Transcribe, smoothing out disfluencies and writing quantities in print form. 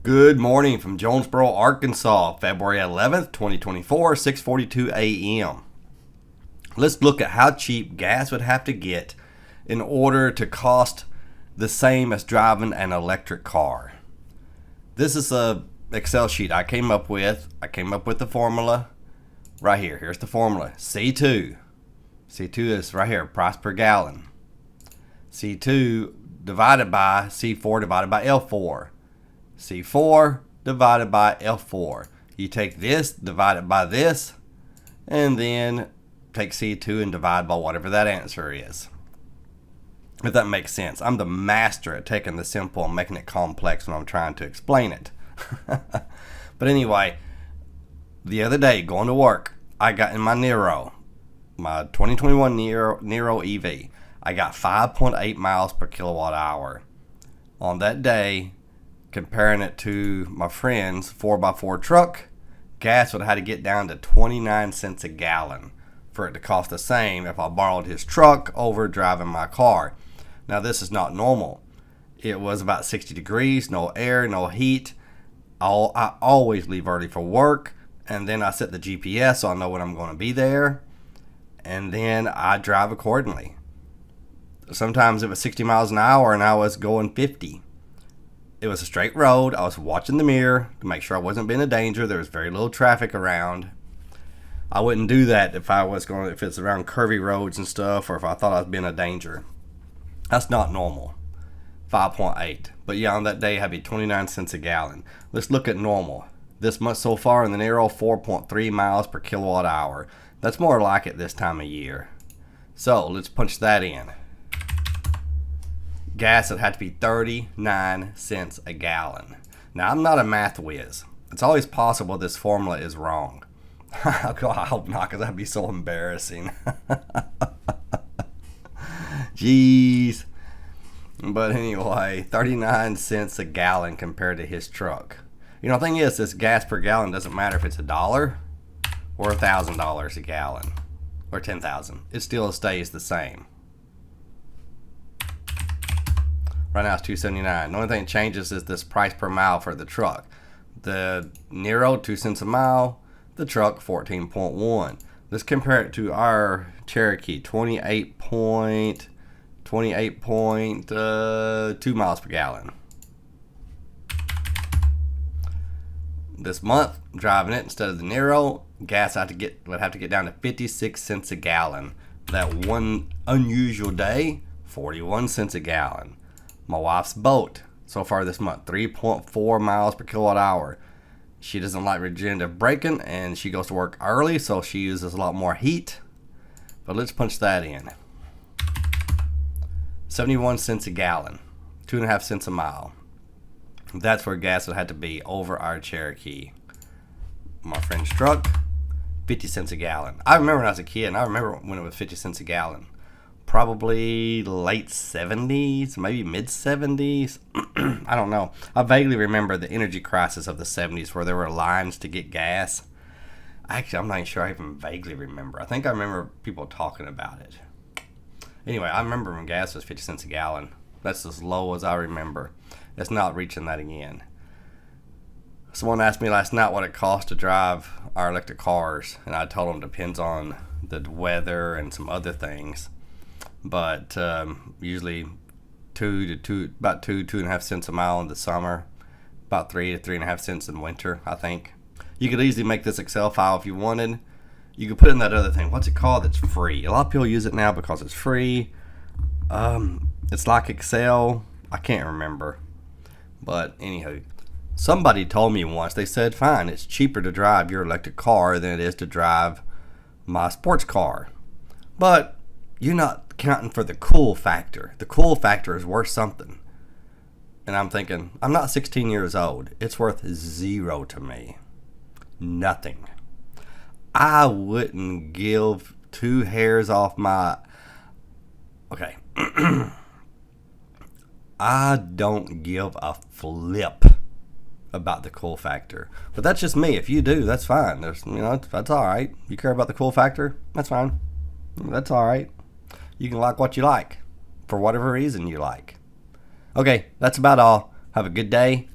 Good morning from Jonesboro, Arkansas, February 11th, 2024, 6:42 a.m. Let's look at how cheap gas would have to get in order to cost the same as driving an electric car. This is a Excel sheet I came up with. I came up with the formula right here. Here's the formula. C2 is right here, price per gallon. C2 divided by C4 divided by L4. C4 divided by L4. You take this, divide it by this, and then take C2 and divide by whatever that answer is. If that makes sense. I'm the master at taking the simple and making it complex when I'm trying to explain it. But anyway, the other day going to work, I got in my Nero, my 2021 Nero EV. I got 5.8 miles per kilowatt hour. On that day, comparing it to my friend's 4x4 truck, gas would have had to get down to 29 cents a gallon for it to cost the same if I borrowed his truck over driving my car. Now this is not normal. It was about 60 degrees, no air, no heat. I always leave early for work, and then I set the GPS so I know when I'm going to be there, and then I drive accordingly. Sometimes it was 60 miles an hour and I was going 50. It was a straight road. I was watching the mirror to make sure I wasn't being a danger. There was very little traffic around. I wouldn't do that if it's around curvy roads and stuff, or if I thought I was being a danger. That's not normal. 5.8. But yeah, on that day, it had to be 29 cents a gallon. Let's look at normal. This month so far in the Nero, 4.3 miles per kilowatt hour. That's more like it this time of year. So let's punch that in. Gas would have to be 39 cents a gallon. Now, I'm not a math whiz. It's always possible this formula is wrong. I hope not, because that'd be so embarrassing. Jeez. But anyway, 39 cents a gallon compared to his truck. You know, the thing is, this gas per gallon doesn't matter if it's $1 or $1,000 a gallon or 10,000. It still stays the same. Right now it's $2.79. The only thing that changes is this price per mile for the truck. The Nero, 2 cents a mile. The truck, 14.1. Let's compare it to our Cherokee, 28.2 miles per gallon. This month, driving it instead of the Nero, gas would have to get down to 56 cents a gallon. That one unusual day, 41 cents a gallon. My wife's boat, so far this month, 3.4 miles per kilowatt hour. She doesn't like regenerative braking, and she goes to work early, so she uses a lot more heat. But let's punch that in. 71 cents a gallon, 2.5 cents a mile. That's where gas would have to be over our Cherokee. My friend's truck, 50 cents a gallon. I remember when I was a kid, and I remember when it was 50 cents a gallon. Probably late 70s, maybe mid 70s. I don't know. I vaguely remember the energy crisis of the 70s where there were lines to get gas. Actually, I'm not even sure I even vaguely remember. I think I remember people talking about it. Anyway, I remember when gas was 50 cents a gallon. That's as low as I remember. It's not reaching that again. Someone asked me last night what it costs to drive our electric cars, and I told them it depends on the weather and some other things. But usually about 2.5 cents a mile in the summer, about 3 to 3.5 cents in winter, I think. You could easily make this Excel file if you wanted. You could put in that other thing. What's it called? That's free. A lot of people use it now because it's free. It's like Excel. I can't remember. But anywho, somebody told me once, they said, fine, it's cheaper to drive your electric car than it is to drive my sports car. But you're not counting for the cool factor. The cool factor is worth something. And I'm thinking, I'm not 16 years old. It's worth zero to me. Nothing. I wouldn't give 2 hairs off my... Okay. I don't give a flip about the cool factor. But that's just me. If you do, that's fine. That's all right. You care about the cool factor? That's fine. That's all right. You can like what you like for whatever reason you like. Okay, that's about all. Have a good day.